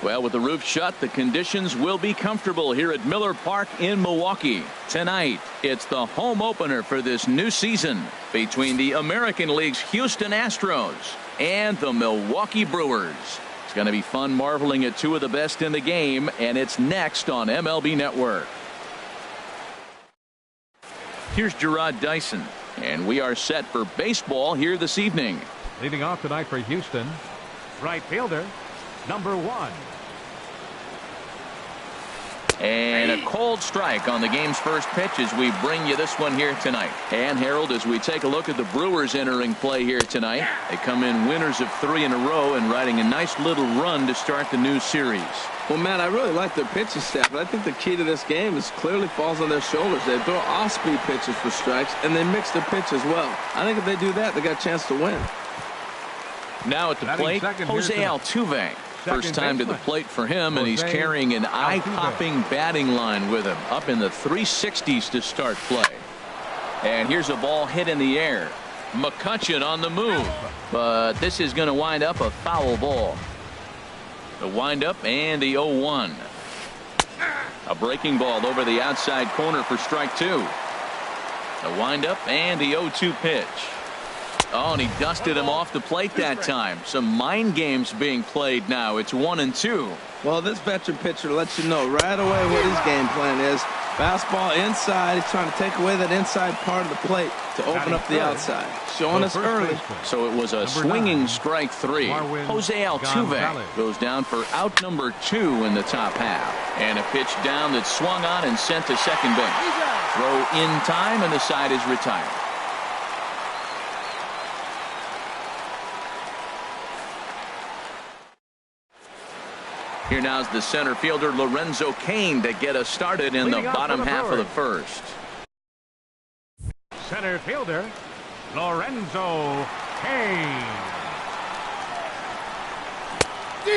Well, with the roof shut, the conditions will be comfortable here at Miller Park in Milwaukee. Tonight, it's the home opener for this new season between the American League's Houston Astros and the Milwaukee Brewers. It's going to be fun marveling at two of the best in the game, and it's next on MLB Network. Here's Gerard Dyson, and we are set for baseball here this evening. Leading off tonight for Houston, right fielder, number 1. And a cold strike on the game's first pitch as we bring you this one here tonight. And Harold, as we take a look at the Brewers entering play here tonight, they come in winners of 3 in a row and riding a nice little run to start the new series. Well, Matt, I really like their pitching staff, but I think the key to this game is clearly falls on their shoulders. They throw off-speed pitches for strikes, and they mix their pitch as well. I think if they do that, they got a chance to win. Now at the plate, Jose Altuve. First time to the plate for him, and he's carrying an eye-popping batting line with him, up in the 360s to start play. And here's a ball hit in the air. McCutchen on the move, but this is going to wind up a foul ball. The windup and the 0-1. A breaking ball over the outside corner for strike 2. The windup and the 0-2 pitch. Oh, and he dusted him off the plate that time. Some mind games being played now. It's 1-2. Well, this veteran pitcher lets you know right away what his game plan is. Fastball inside. He's trying to take away that inside part of the plate to open up the outside. Showing us early. So it was a swinging strike 3. Jose Altuve goes down for out number 2 in the top half. And a pitch down that swung on and sent to second base. Throw in time, and the side is retired. Here now is the center fielder Lorenzo Cain to get us started in the bottom half of the first. Center fielder Lorenzo Cain.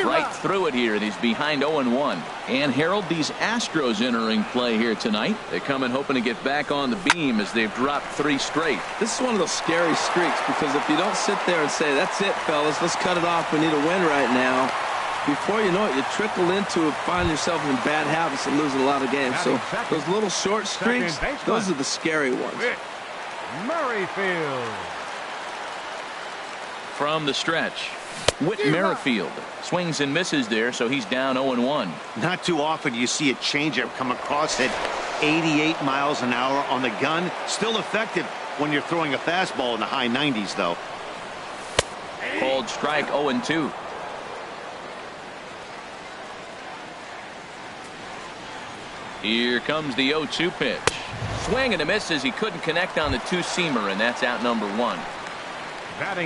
Right through it here, and he's behind 0-1. And Harold, these Astros entering play here tonight. They come in hoping to get back on the beam as they've dropped 3 straight. This is one of those scary streaks, because if you don't sit there and say, that's it, fellas, let's cut it off, we need a win right now, before you know it, you trickle into find yourself in bad habits and losing a lot of games. So those little short streaks, those are the scary ones. Merrifield. From the stretch, Whit Merrifield swings and misses there, so he's down 0-1. Not too often you see a changeup come across at 88 miles an hour on the gun. Still effective when you're throwing a fastball in the high 90s, though. Called strike 0-2. Here comes the 0-2 pitch. Swing and a miss as he couldn't connect on the 2-seamer, and that's out number 1.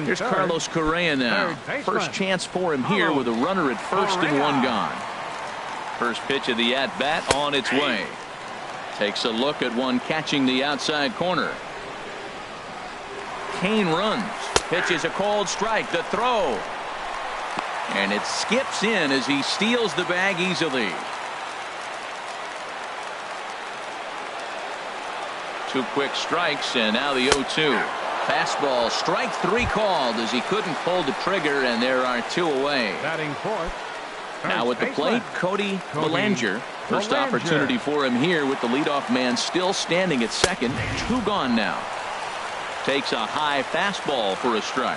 Here's Carlos Correa now. First chance for him here with a runner at first and 1 gone. First pitch of the at-bat on its way. Takes a look at one catching the outside corner. Cain runs. Pitches a cold strike. The throw. And it skips in as he steals the bag easily. 2 quick strikes, and now the 0-2. Fastball, strike 3 called as he couldn't pull the trigger, and there are 2 away. Batting fourth. Now at the plate, Cody Bellinger. First opportunity for him here with the leadoff man still standing at second. 2 gone now. Takes a high fastball for a strike.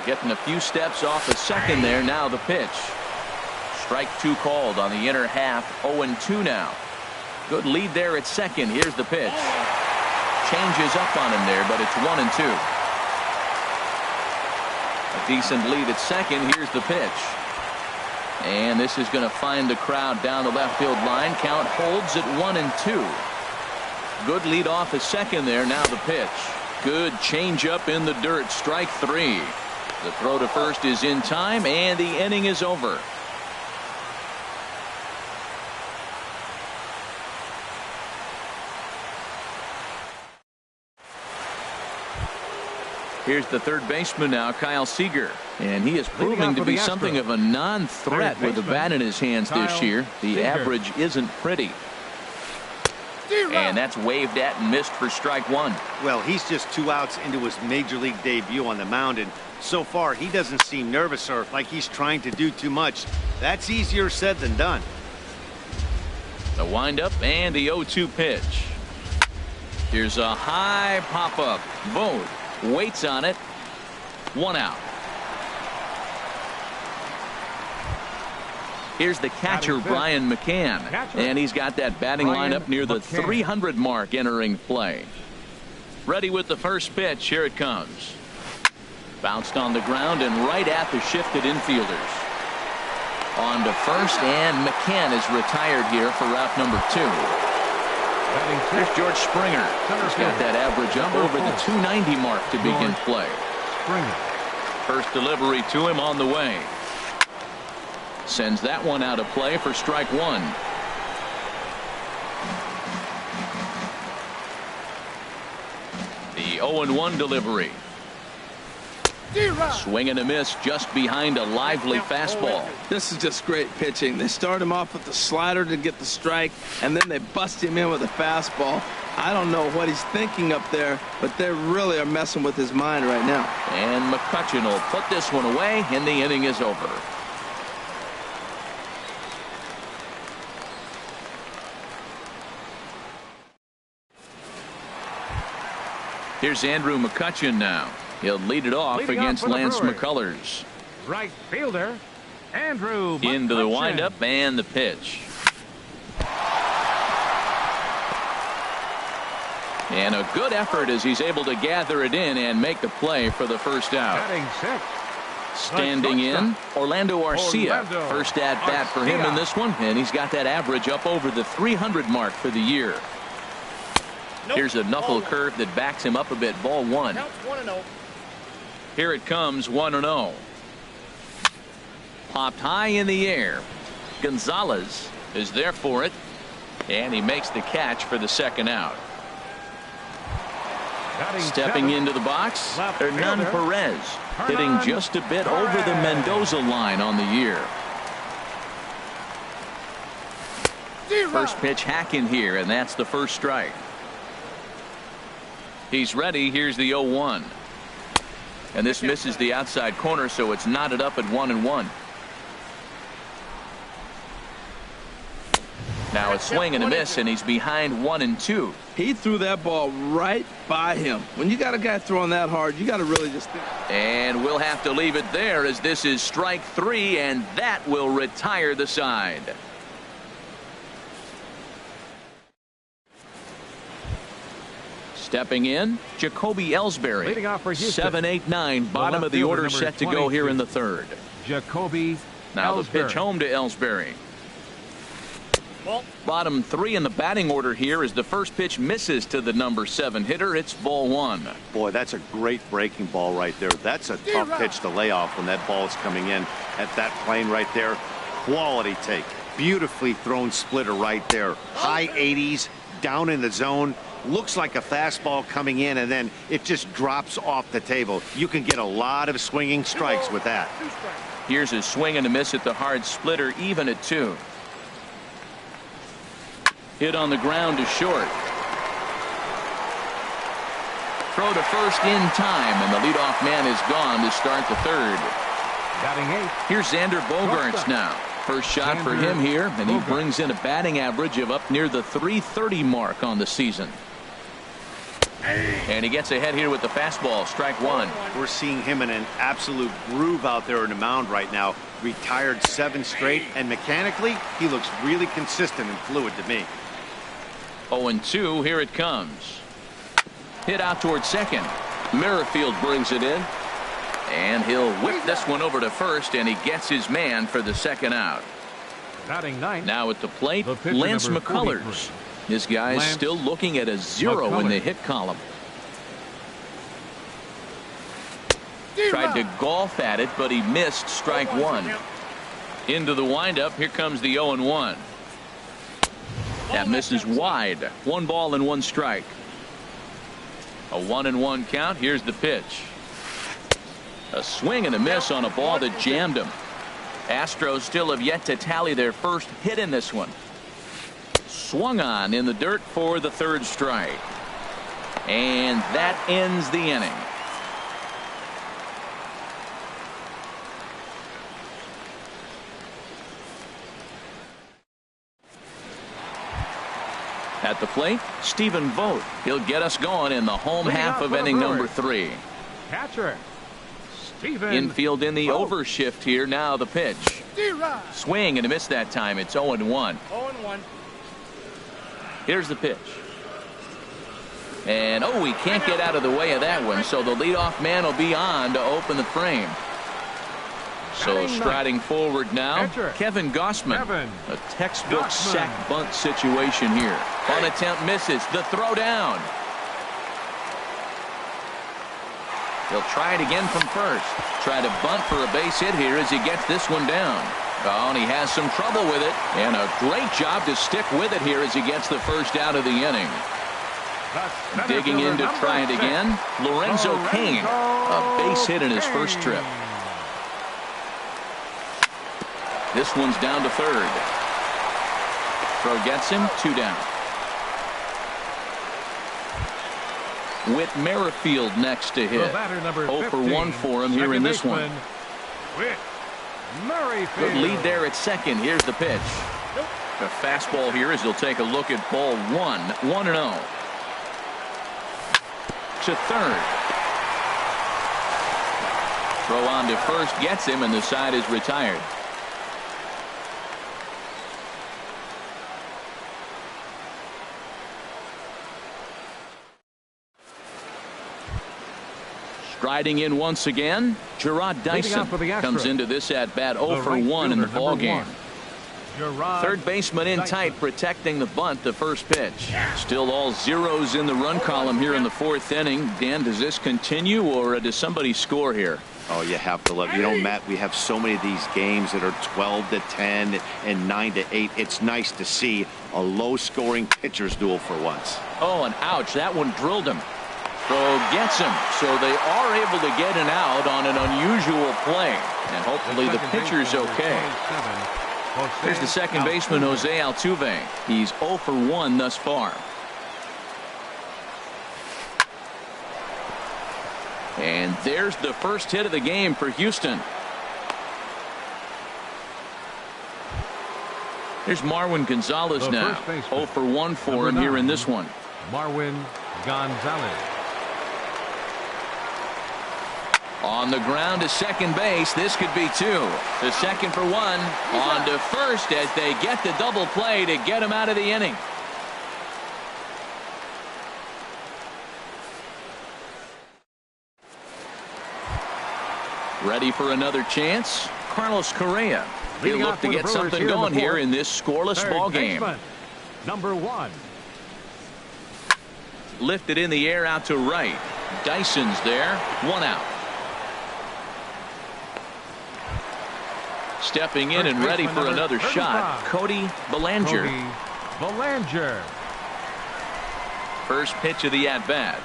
Getting a few steps off the second there. Now the pitch. Strike 2 called on the inner half. 0-2 now. Good lead there at second. Here's the pitch. Changes up on him there, but it's 1-2. A decent lead at second. Here's the pitch. And this is going to find the crowd down the left field line. Count holds at 1-2. Good lead off at second there. Now the pitch. Good change up in the dirt. Strike 3. The throw to first is in time, and the inning is over. Here's the third baseman now, Kyle Seager. And he is proving to be something of a non-threat with the bat in his hands this year. The average isn't pretty. And that's waved at and missed for strike 1. Well, he's just 2 outs into his major league debut on the mound, and so far he doesn't seem nervous or like he's trying to do too much. That's easier said than done. The windup and the 0-2 pitch. Here's a high pop-up. Vogt waits on it. 1 out. Here's the catcher, Brian McCann. And he's got that batting lineup near the 300 mark entering play. Ready with the first pitch. Here it comes. Bounced on the ground and right at the shifted infielders. On to first, and McCann is retired here for route number 2. There's George Springer. He's got that average up over the 290 mark to begin play. First delivery to him on the way. Sends that one out of play for strike 1. The 0-1 delivery. Swing and a miss just behind a lively fastball. This is just great pitching. They start him off with the slider to get the strike, and then they bust him in with a fastball. I don't know what he's thinking up there, but they really are messing with his mind right now. And McCutchen will put this one away, and the inning is over. Here's Andrew McCutchen now. He'll lead it off against Lance McCullers. Right fielder, Andrew McCutchen. Into the windup and the pitch. And a good effort as he's able to gather it in and make the play for the first out. Batting 6. Standing in, Orlando Arcia. First at bat for him in this one, and he's got that average up over the 300 mark for the year. Here's a knuckle curve that backs him up a bit. Ball 1. Here it comes, 1-0. Popped high in the air. Gonzalez is there for it, and he makes the catch for the second out. Stepping into the box, Hernan Perez, hitting just a bit over the Mendoza line on the year. First pitch hacking here, and that's the first strike. He's ready. Here's the 0-1. And this misses the outside corner, so it's knotted up at 1-1. Now a swing and a miss, and he's behind 1-2. He threw that ball right by him. When you got a guy throwing that hard, you got to really just think. And we'll have to leave it there as this is strike 3, and that will retire the side. Stepping in, Jacoby Ellsbury. Leading off for Houston. 7-8-9, bottom of the order set to go here in the third. Jacoby Now Ellsbury. the pitch home to Ellsbury. Bottom 3 in the batting order here as the first pitch misses to the number 7 hitter. It's ball 1. Boy, that's a great breaking ball right there. That's a tough pitch to lay off when that ball is coming in at that plane right there. Quality take. Beautifully thrown splitter right there. High 80s, down in the zone. Looks like a fastball coming in, and then it just drops off the table. You can get a lot of swinging strikes with that. Here's a swing and a miss at the hard splitter, even at 2. Hit on the ground to short. Throw to first in time, and the leadoff man is gone to start the third. Batting 8. Here's Xander Bogaerts now. First shot for him here, and he brings in a batting average of up near the 330 mark on the season. And he gets ahead here with the fastball. Strike 1. We're seeing him in an absolute groove out there in the mound right now. Retired 7 straight, and mechanically, he looks really consistent and fluid to me. 0-2. Here it comes. Hit out towards second. Merrifield brings it in. And he'll whip this one over to first, and he gets his man for the second out. Batting 9. Now at the plate, Lance McCullers. This guy's still looking at a 0 in the hit column. Tried to golf at it, but he missed strike 1. Into the windup. Here comes the 0-1. That misses wide. 1 ball and 1 strike. A 1-1 count. Here's the pitch. A swing and a miss on a ball that jammed him. Astros still have yet to tally their first hit in this one. Swung on in the dirt for the third strike. And that ends the inning. At the plate, Stephen Vogt. He'll get us going in the home half of inning number 3. Catcher, Stephen Infield in the Vogt. overshift here. Now the pitch. Swing and a miss that time. It's 0-1. 0-1. Here's the pitch. And he can't get out of the way of that one, so the leadoff man will be on to open the frame. So striding forward now, Kevin Gausman. A textbook sack bunt situation here. On attempt misses. The throw down. He'll try it again from first. Try to bunt for a base hit here as he gets this one down. Oh, and he has some trouble with it. And a great job to stick with it here as he gets the first out of the inning. Digging in to try it again, Lorenzo Cain. A base hit in his first trip. This one's down to third. Throw gets him, 2 down. Whit Merrifield next to hit. 0 for 1 for him here in this one. Good lead there at second. Here's the pitch. A fastball here as he'll take a look at ball 1. 1-0. To third. Throw on to first gets him, and the side is retired. Striding in once again, Gerard Dyson comes into this at bat 0 for 1 in the ball game. Third baseman in tight, protecting the bunt. The first pitch. Still all zeros in the run column here in the 4th inning. Dan, does this continue, or does somebody score here? Oh, you have to love. Matt, we have so many of these games that are 12-10 and 9-8. It's nice to see a low-scoring pitcher's duel for once. Oh, and ouch, that one drilled him. Throw gets him, so they are able to get an out on an unusual play, and hopefully the pitcher's okay. Here's the second baseman, Jose Altuve. He's 0 for 1 thus far. And there's the first hit of the game for Houston. Here's Marwin Gonzalez now. 0 for 1 for him here in this one. Marwin Gonzalez. On the ground to second base. This could be 2. The second for 1. On to first as they get the double play to get him out of the inning. Ready for another chance? Carlos Correa. He'll look to get something going here in this scoreless ball game. Number 1. Lifted in the air out to right. Dyson's there. 1 out. Stepping in and ready for another shot, Cody Bellinger. First pitch of the at-bat.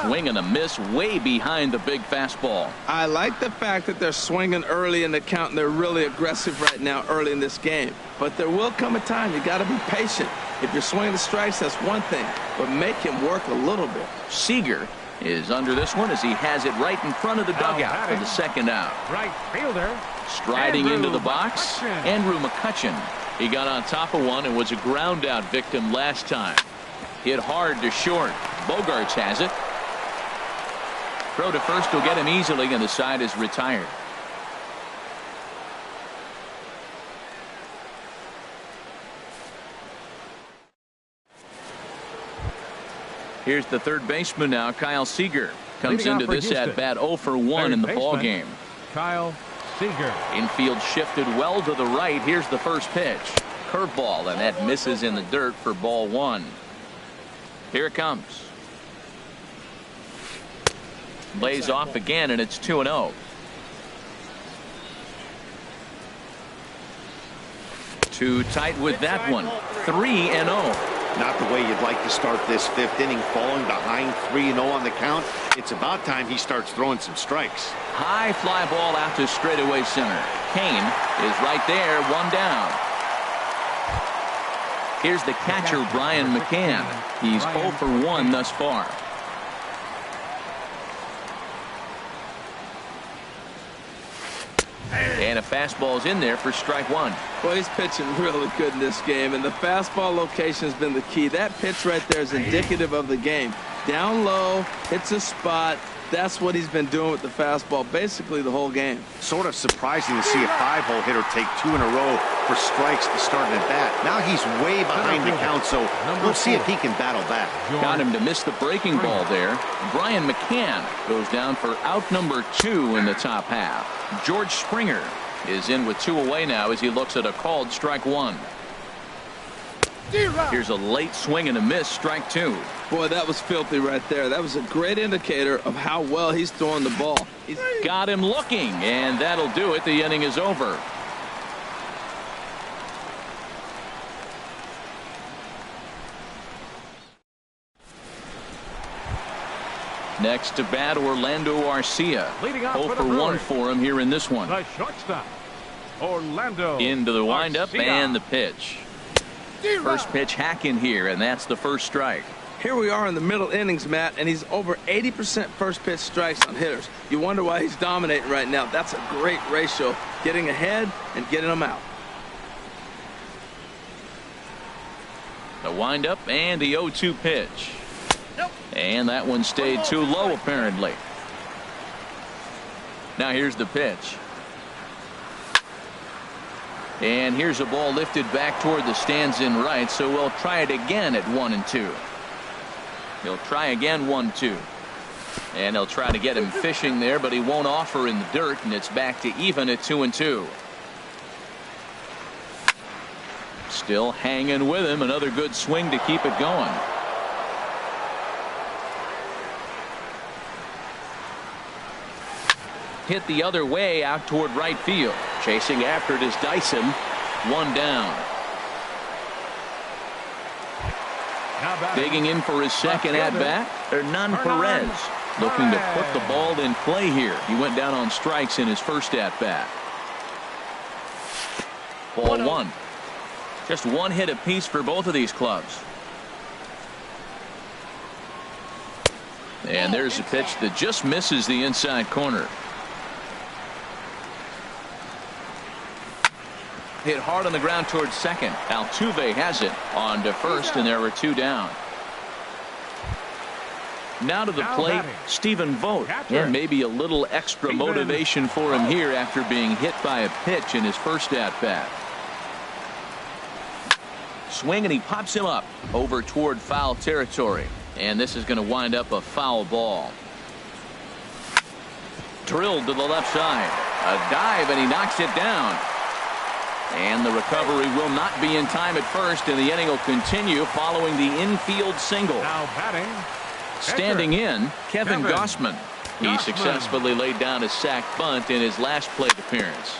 Swing and a miss way behind the big fastball. I like the fact that they're swinging early in the count, and they're really aggressive right now early in this game. But there will come a time you got to be patient. If you're swinging the strikes, that's one thing, but make him work a little bit. Seager is under this one as he has it right in front of the dugout for the second out. Right fielder. Striding into the box, Andrew McCutchen. He got on top of one and was a ground out victim last time. Hit hard to short. Bogarts has it. Throw to first will get him easily, and the side is retired. Here's the third baseman now, Kyle Seager. Comes into this at bat 0 for 1 in the ball game. Kyle Seager. Infield shifted well to the right. Here's the first pitch. Curveball, and that misses in the dirt for ball 1. Here it comes. Lays off again, and it's 2-0. Too tight with that one. 3-0. Not the way you'd like to start this 5th inning, falling behind 3-0 on the count. It's about time he starts throwing some strikes. High fly ball out to straightaway center. Cain is right there, 1 down. Here's the catcher, Brian McCann. He's 0 for 1 thus far. And a fastball's in there for strike one. Well, he's pitching really good in this game, and the fastball location has been the key. That pitch right there is indicative of the game. Down low, hits a spot. That's what he's been doing with the fastball basically the whole game. Sort of surprising to see a 5-hole hitter take 2 in a row for strikes to start an at-bat. Now he's way behind the count, so we'll see if he can battle back. Got him to miss the breaking ball there. Brian McCann goes down for out number 2 in the top half. George Springer is in with 2 away now as he looks at a called strike 1. Here's a late swing and a miss, strike 2. Boy, that was filthy right there. That was a great indicator of how well he's throwing the ball. He's got him looking, and that'll do it. The inning is over. Next to bat, Orlando Arcia. Leading off 0 for for the 1 for him here in this one. The shortstop, Orlando. Into the windup Arcia. and the pitch. First pitch hack in here, and that's the first strike. Here we are in the middle innings, Matt, and he's over 80% first pitch strikes on hitters. You wonder why he's dominating right now. That's a great ratio, getting ahead and getting them out. The windup and the 0-2 pitch. And that one stayed too low, apparently. Now here's the pitch. And here's a ball lifted back toward the stands in right, so we'll try it again at 1-2. He'll try again 1-2. And he'll try to get him fishing there, but he won't offer in the dirt, and it's back to even at 2-2. Still hanging with him. Another good swing to keep it going. Hit the other way out toward right field. Chasing after it is Dyson. 1 down. Digging in for his second at bat, Hernan Perez, looking to put the ball in play here. He went down on strikes in his first at bat. Ball 1. Just 1 hit apiece for both of these clubs. And there's a pitch that just misses the inside corner. Hit hard on the ground towards second. Altuve has it on to first, and there were 2 down. Now to the plate, Stephen Vogt. And maybe a little extra motivation for him here after being hit by a pitch in his first at-bat. Swing, and he pops him up over toward foul territory. And this is going to wind up a foul ball. Drilled to the left side. A dive, and he knocks it down. And the recovery will not be in time at first, and the inning will continue following the infield single. Now batting. Standing in, Kevin Gausman. He successfully laid down a sac bunt in his last plate appearance.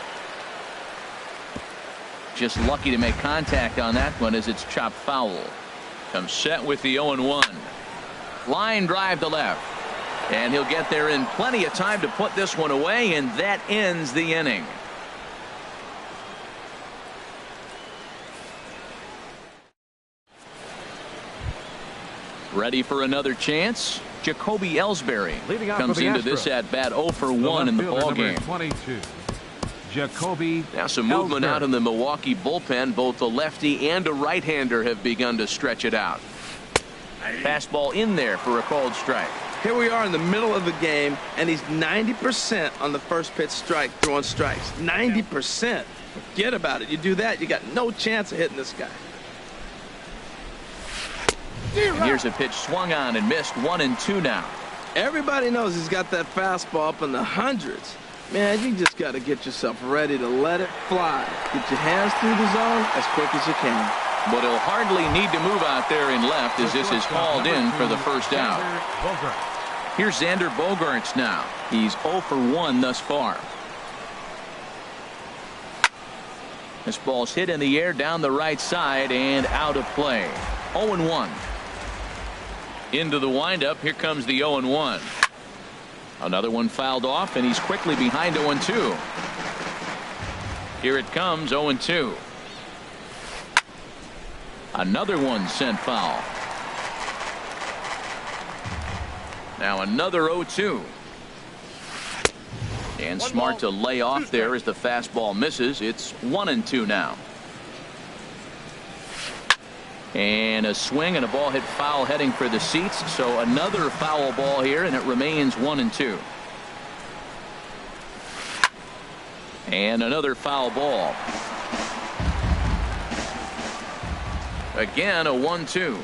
Just lucky to make contact on that one as it's chopped foul. Comes set with the 0-1. Line drive to left. And he'll get there in plenty of time to put this one away, and that ends the inning. Ready for another chance? Jacoby Ellsbury comes into this at bat 0 for 1 in the ball game. 22. Jacoby now some movement out in the Milwaukee bullpen. Both a lefty and a right-hander have begun to stretch it out. Fastball in there for a called strike. Here we are in the middle of the game, and he's 90% on the first pitch strike, throwing strikes. 90%. Forget about it. You do that, you got no chance of hitting this guy. And here's a pitch swung on and missed. 1-2 now. Everybody knows he's got that fastball up in the hundreds. Man, you just got to get yourself ready to let it fly. Get your hands through the zone as quick as you can. But he'll hardly need to move out there in left as this is called in for the first out. Here's Xander Bogaerts now. He's 0 for 1 thus far. This ball's hit in the air down the right side and out of play. 0-1. Into the windup. Here comes the 0-1. Another one fouled off, and he's quickly behind 0-2. Here it comes, 0-2. Another one sent foul. Now another 0-2. And smart to lay off there as the fastball misses. It's 1-2 now. And a swing and a ball hit foul heading for the seats. So another foul ball here, and it remains 1-2. And another foul ball. Again, a 1-2.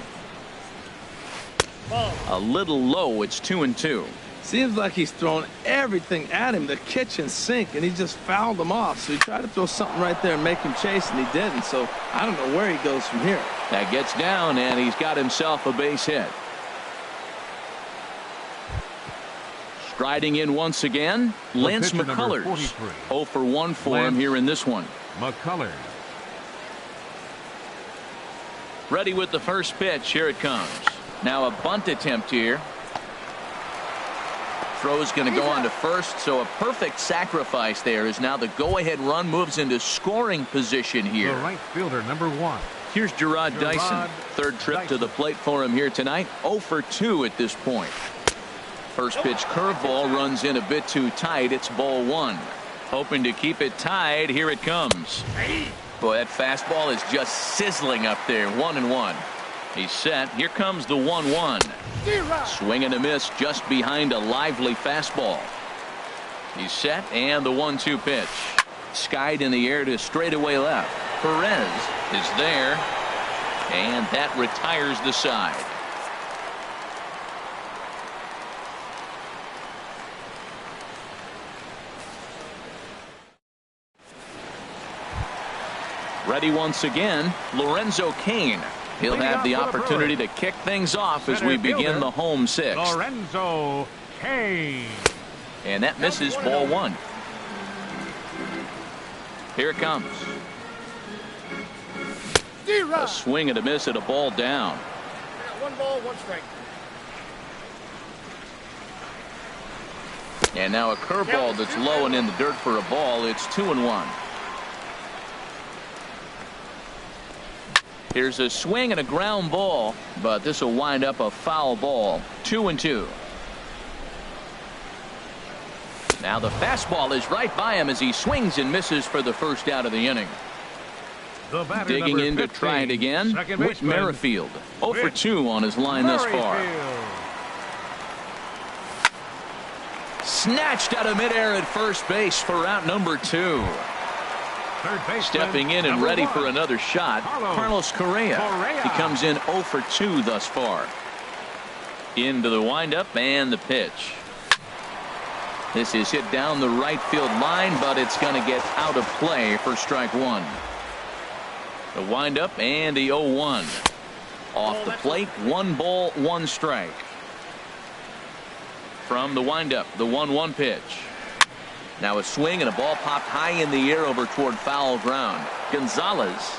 A little low. It's 2-2. Seems like he's thrown everything at him, the kitchen sink, and he just fouled him off. So he tried to throw something right there and make him chase, and he didn't. So I don't know where he goes from here. That gets down, and he's got himself a base hit. Striding in once again, Lance McCullers. 0 for 1 for him here in this one. McCullers. Ready with the first pitch. Here it comes. Now a bunt attempt here. Throw's going to go on to first, so a perfect sacrifice there as now the go-ahead run moves into scoring position here. The right fielder, number 1. Here's Gerard Dyson. Third trip to the plate for him here tonight. 0 for 2 at this point. First pitch curveball runs in a bit too tight. It's ball 1. Hoping to keep it tied. Here it comes. Boy, that fastball is just sizzling up there. 1-1. He's set. Here comes the 1-1. Swing and a miss just behind a lively fastball. He's set, and the 1-2 pitch. Skied in the air to straightaway left. Perez is there, and that retires the side. Ready once again, Lorenzo Cain. He'll have the opportunity to kick things off as we begin the home sixth. Lorenzo Cain. And that misses ball 1. Here it comes. A swing and a miss at a ball down. 1 ball, 1 strike. And now a curveball that's low and in the dirt for a ball. It's 2-1. Here's a swing and a ground ball, but this will wind up a foul ball. 2-2. Now the fastball is right by him as he swings and misses for the first out of the inning. Digging in to try it again, Whit Merrifield. 0 for 2 on his line thus far. Snatched out of midair at first base for out number 2. Stepping in and ready for another shot, Carlos Correa. He comes in 0 for 2 thus far. Into the windup and the pitch. This is hit down the right field line, but it's going to get out of play for strike 1. The windup and the 0-1. Off the plate, 1 ball, 1 strike. From the windup, the 1-1 pitch. Now a swing and a ball popped high in the air over toward foul ground. Gonzalez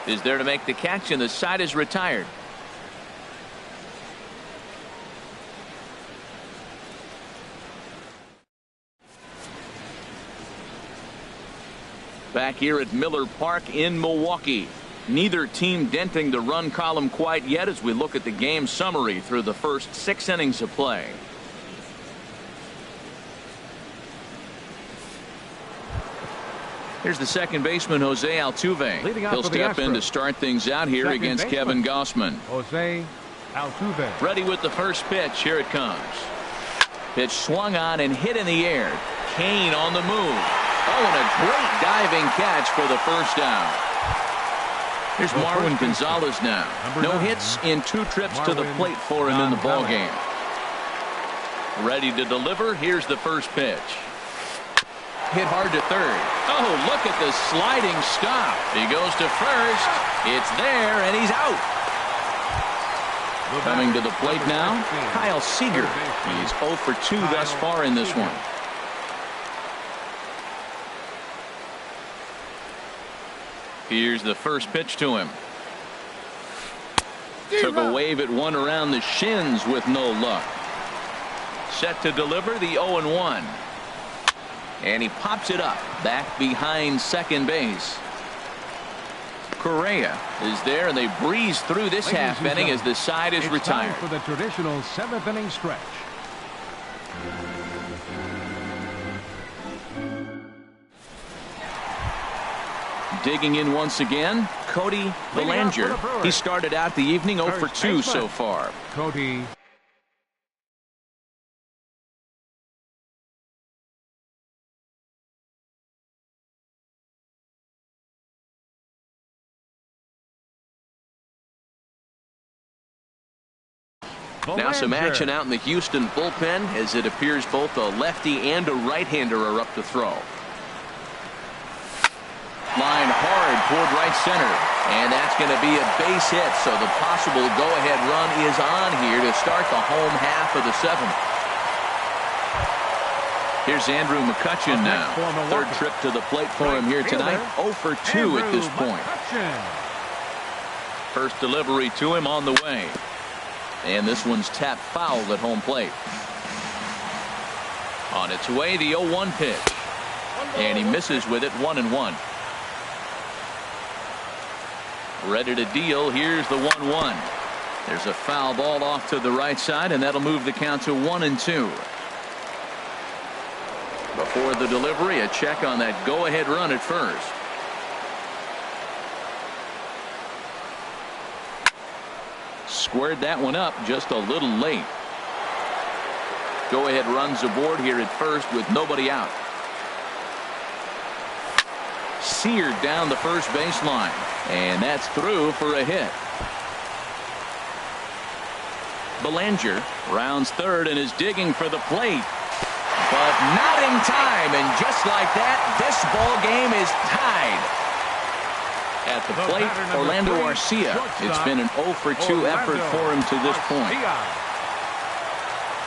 is there to make the catch, and the side is retired. Back here at Miller Park in Milwaukee. Neither team denting the run column quite yet as we look at the game summary through the first 6 innings of play. Here's the second baseman, Jose Altuve. He'll step in to start things out here against Kevin Gausman. Jose Altuve. Ready with the first pitch. Here it comes. Pitch swung on and hit in the air. Cain on the move. Oh, and a great diving catch for the first down. Here's Marwin Gonzalez now. No hits in 2 trips to the plate for him in the ballgame. Ready to deliver. Here's the first pitch. Hit hard to third. Oh, look at the sliding stop. He goes to first. It's there, and he's out. Coming to the plate now, Kyle Seager. He's 0 for 2 thus far in this one. Here's the first pitch to him. Took a wave at one around the shins with no luck. Set to deliver the 0-1. And he pops it up back behind second base. Correa is there, and they breeze through this half inning as the side is retired. For the traditional 7th inning stretch. Digging in once again, Cody Bellinger. He started out the evening 0 for 2 so far. Cody. Now some action out in the Houston bullpen as it appears both a lefty and a right-hander are up to throw. Line hard toward right center, and that's going to be a base hit, so the possible go-ahead run is on here to start the home half of the seventh. Here's Andrew McCutchen now. Third trip to the plate for him here tonight. 0 for 2 at this point. First delivery to him on the way. And this one's tapped foul at home plate. On its way, the 0-1 pitch. And he misses with it, 1-1. Ready to deal. Here's the 1-1. There's a foul ball off to the right side, and that'll move the count to 1-2. Before the delivery, a check on that go-ahead run at first. Squared that one up just a little late. Go-ahead runs aboard here at first with nobody out. Seared down the first baseline, and that's through for a hit. Bellinger rounds third and is digging for the plate, but not in time, and just like that, this ball game is tied. At the plate, Orlando Arcia. It's been an 0 for 2 effort for him to this point.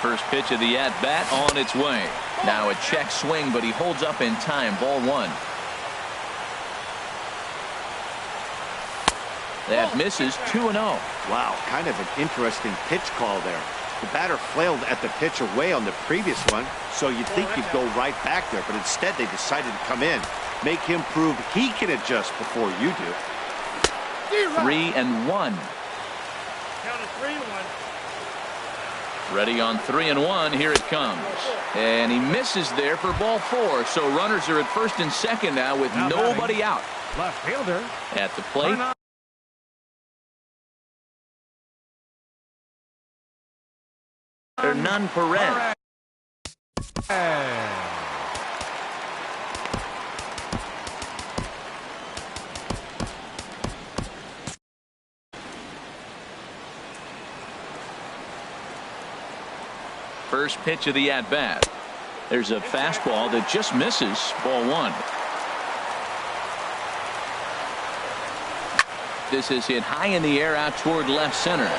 First pitch of the at-bat on its way. Now a check swing, but he holds up in time. Ball 1. That misses, 2-0. Wow, kind of an interesting pitch call there. The batter flailed at the pitch away on the previous one, so you'd think he'd go right back there, but instead they decided to come in. Make him prove he can adjust before you do. 3-1. Count it 3-1. Ready on 3-1. Here it comes. And he misses there for ball 4. So runners are at first and second now with nobody out. Left fielder. At the plate. Hernan Perez. First pitch of the at-bat. There's a fastball that just misses. Ball 1. This is hit high in the air out toward left center.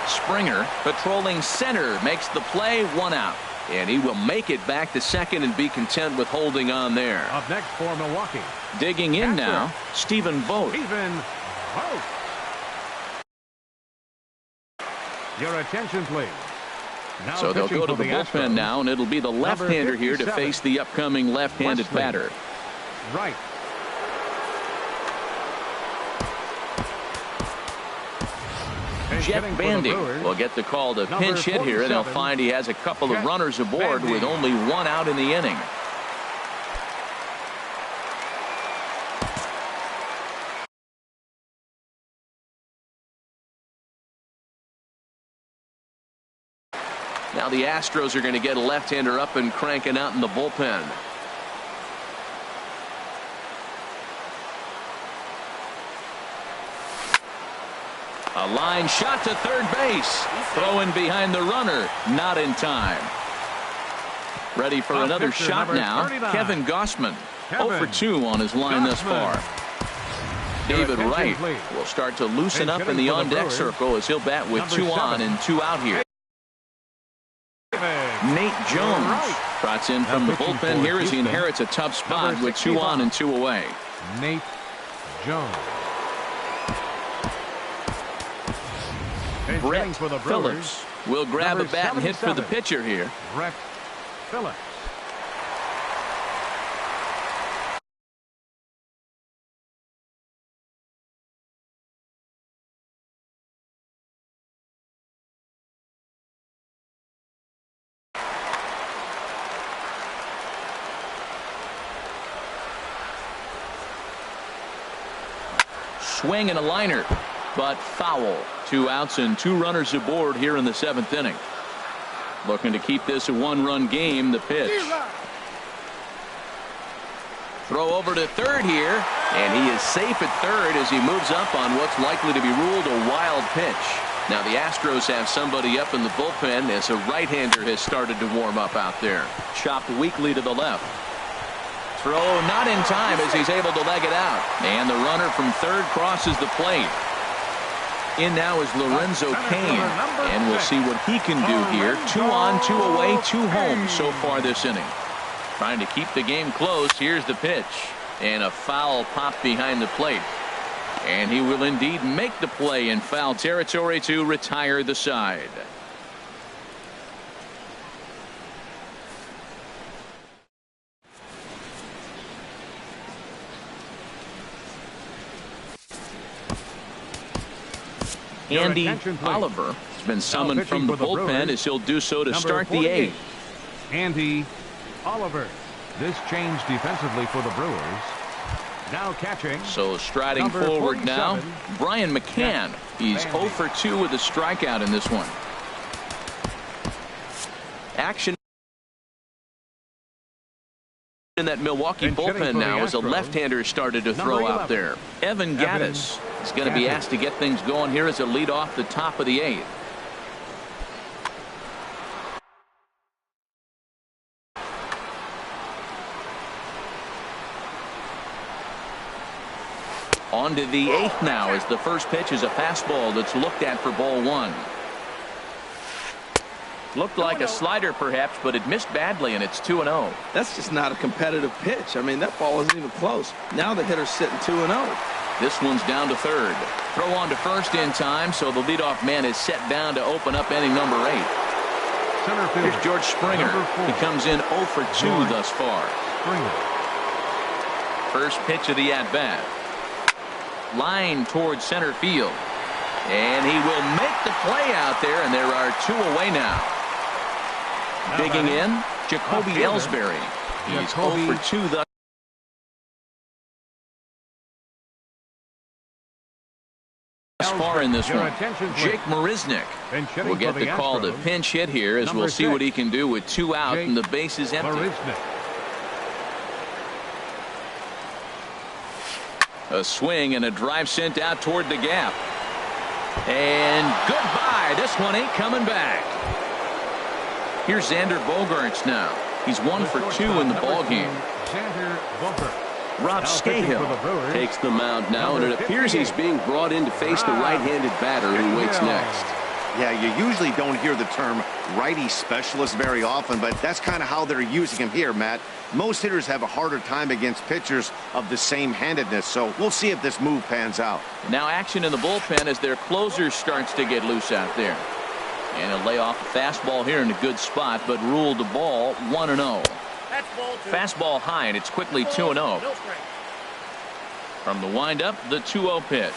Springer patrolling center makes the play, 1 out. And he will make it back to second and be content with holding on there. Up next for Milwaukee. Digging in now, Stephen Vogt. Your attention, please. Now so they'll go to the bullpen Astros. now, and it'll be the left-hander here to face the upcoming left-handed batter. Right. Jeff Bandy will get the call to pinch hit here, and they'll find he has a couple of runners aboard with only 1 out in the inning. Now the Astros are going to get a left-hander up and cranking out in the bullpen. A line shot to third base. Throwing behind the runner. Not in time. Ready for another shot now. Kevin Gausman. 0 for 2 on his line thus far. David Wright will start to loosen up in the on-deck circle as he'll bat with 2 on and 2 out here. Nate Jones trots in from the bullpen here as he inherits a tough spot with 2 on and 2 away. Nate Jones. Brett Phillips will grab a bat and hit for the pitcher here. Brett Phillips. swing and a liner, but foul. 2 outs and 2 runners aboard here in the 7th inning. Looking to keep this a 1-run game. The pitch. Throw over to third here, and he is safe at third as he moves up on what's likely to be ruled a wild pitch. Now the Astros have somebody up in the bullpen as a right-hander has started to warm up out there. Chopped weakly to the left. Throw not in time as he's able to leg it out. And the runner from third crosses the plate. In now is Lorenzo Cain, and we'll see what he can do here. 2 on, 2 away, 2 home so far this inning. Trying to keep the game close. Here's the pitch. And a foul pop behind the plate. And he will indeed make the play in foul territory to retire the side. Andy Oliver has been summoned from the bullpen as he'll do so to start the 8th. Andy Oliver. This change defensively for the Brewers. Now catching. So striding forward now, Brian McCann. He's 0 for 2 with a strikeout in this one. Action in that Milwaukee bullpen now as a left-hander started to throw out there. Evan Gattis is going to be asked to get things going here as a lead off the top of the 8th. On to the 8th now as the first pitch is a fastball that's looked at for ball 1. Looked like a slider perhaps, but it missed badly, and it's 2-0. That's just not a competitive pitch. I mean, that ball isn't even close. Now the hitter's sitting 2-0. This one's down to third. Throw on to first in time, so the leadoff man is set down to open up inning number 8. Here's George Springer. He comes in 0 for 2 thus far. First pitch of the at-bat. Line towards center field. And he will make the play out there, and there are 2 away now. Digging in, Jacoby Ellsbury. He's 0 for 2 thus far in this one. Jake Marisnick will get the call to pinch hit here as we'll see what he can do with 2 out and the bases empty. A swing and a drive sent out toward the gap. And goodbye. This one ain't coming back. Here's Xander Bogaerts now. He's 1 for 2 in the ballgame. Rob Scahill takes the mound now, and it appears he's being brought in to face the right-handed batter who waits next. Yeah, you usually don't hear the term righty specialist very often, but that's kind of how they're using him here, Matt. Most hitters have a harder time against pitchers of the same handedness, so we'll see if this move pans out. Now action in the bullpen as their closer starts to get loose out there. And a lay off a fastball here in a good spot, but ruled the ball 1-0. Fastball high, and it's quickly 2-0. From the windup, the 2-0 pitch.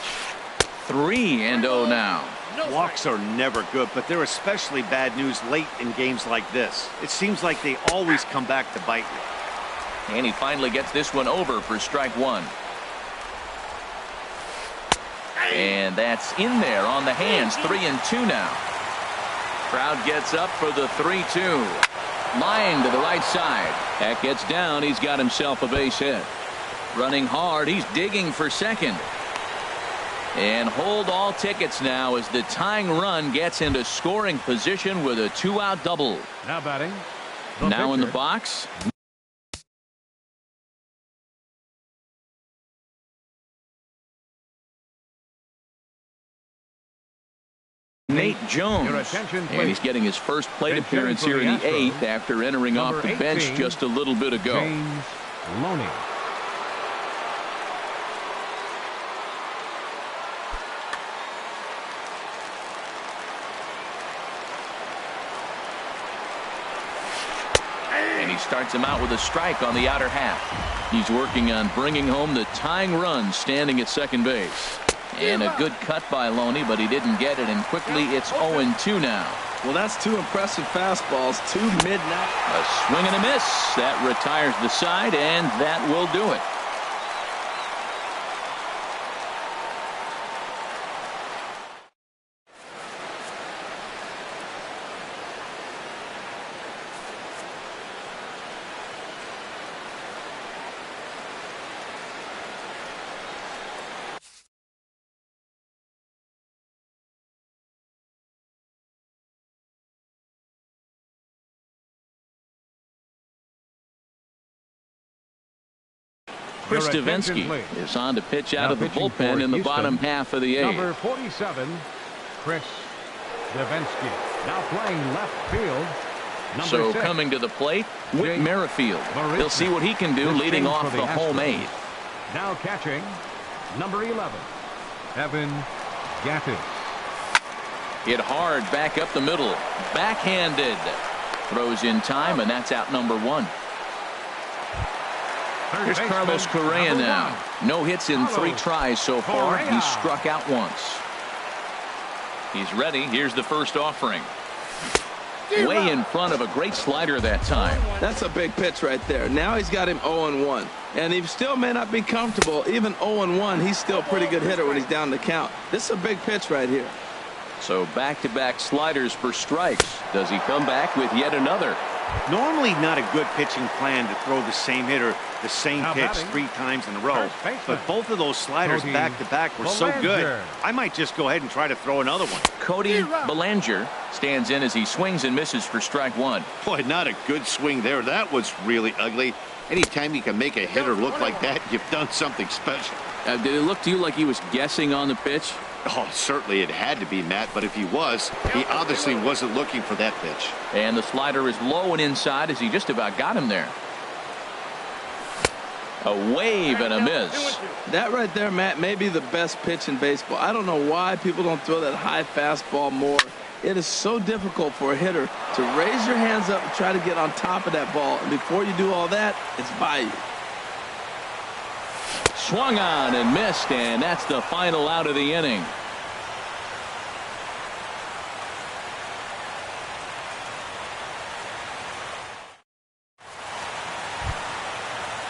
3-0 now. Walks are never good, but they're especially bad news late in games like this. It seems like they always come back to bite you. And he finally gets this one over for strike 1. And that's in there on the hands. 3-2 now. Crowd gets up for the 3-2. Line to the right side. That gets down. He's got himself a base hit. Running hard. He's digging for second. And hold all tickets now as the tying run gets into scoring position with a 2-out double. Now batting. Now in the box. Nate Jones, and he's getting his first plate appearance here in the 8th after entering off the bench just a little bit ago. James Loney. And he starts him out with a strike on the outer half. He's working on bringing home the tying run standing at second base. And a good cut by Loney, but he didn't get it, and quickly it's 0-2 now. Well, that's 2 impressive fastballs, 2 mid-now. A swing and a miss. That retires the side, and that will do it. Chris Your attention, Davinsky please. is on to pitch out Now of the pitching bullpen for in the Houston, bottom half of the eighth. Number 47, Chris Davinsky. Now playing left field. So 6, coming to the plate, Whit Jake Merrifield. He'll see what he can do This leading change off for the the home Astros. eighth. Now catching, number 11, Evan Gattis. Hit hard back up the middle. Backhanded. Throws in time, and that's out number 1. Here's Carlos Correa now. No hits in 3 tries so far. Correa. He's struck out once. He's ready. Here's the first offering. Way in front of a great slider that time. That's a big pitch right there. Now he's got him 0-1. And he still may not be comfortable. Even 0-1, he's still a pretty good hitter when he's down the count. This is a big pitch right here. So back-to-back sliders for strikes. Does he come back with yet another? Normally not a good pitching plan to throw the same hitter the same Now pitch batting, 3 times in a row. first baseman, But both of those sliders Cody back-to-back were so good. Bellinger. I might just go ahead and try to throw another one. Cody Bellinger stands in as he swings and misses for strike 1. Boy, not a good swing there. That was really ugly. Anytime you can make a hitter look like that, you've done something special. Did it look to you like he was guessing on the pitch? Oh, certainly it had to be, Matt, but if he was, he obviously wasn't looking for that pitch. And the slider is low and inside as he just about got him there. A wave and a miss. That right there, Matt, may be the best pitch in baseball. I don't know why people don't throw that high fastball more. It is so difficult for a hitter to raise your hands up and try to get on top of that ball. And before you do all that, it's by you. Swung on and missed, and that's the final out of the inning.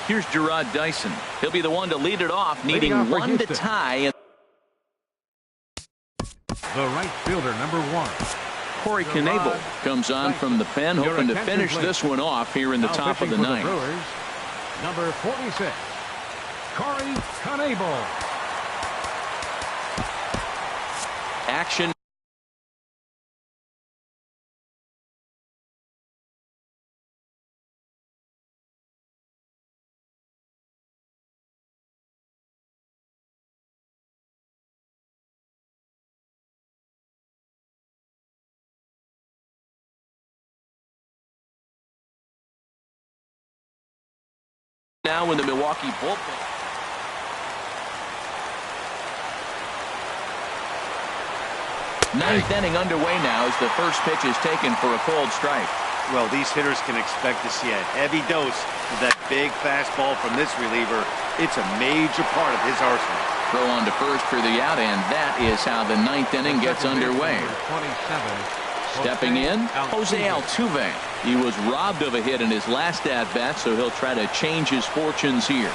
Here's Gerard Dyson. He'll be the one to lead it off, needing Leading off for 1 to Houston. tie. The right fielder, number 1. Corey Knebel comes on from the pen, Your hoping to attention, finish please. this one off here in the Now top of pitching the for ninth. Brewers, number 46, Corey Knebel. Action. Now in the Milwaukee bullpen. Ninth inning underway now as the first pitch is taken for a cold strike. Well, these hitters can expect to see a heavy dose of that big fastball from this reliever. It's a major part of his arsenal. Throw on to first for the out, and that is how the ninth inning gets underway. Number 27, Stepping in, Jose Altuve. He was robbed of a hit in his last at-bat, so he'll try to change his fortunes here.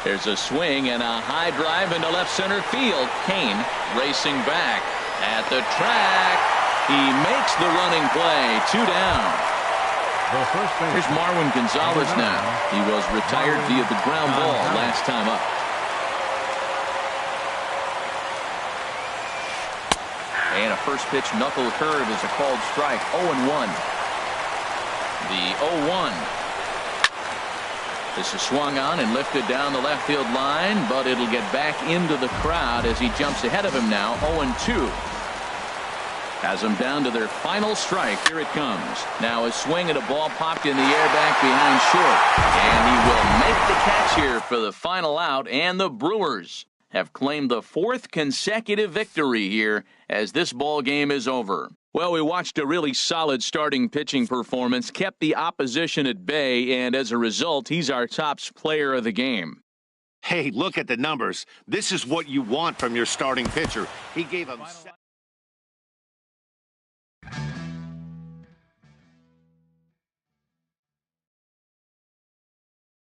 There's a swing and a high drive into left center field. Kane racing back at the track. He makes the running play. 2 down. The first baseman. Here's Marwin Gonzalez now. He was retired via the ground ball last time up. And a first pitch knuckle curve is a called strike. 0-1. The 0-1. This is swung on and lifted down the left field line, but it'll get back into the crowd as he jumps ahead of him now. 0-2. Has them down to their final strike. Here it comes. Now a swing at a ball popped in the air back behind short. And he will make the catch here for the final out. And the Brewers have claimed the 4th consecutive victory here as this ball game is over. Well, we watched a really solid starting pitching performance, kept the opposition at bay, and as a result, he's our top player of the game. Hey, look at the numbers. This is what you want from your starting pitcher. He gave him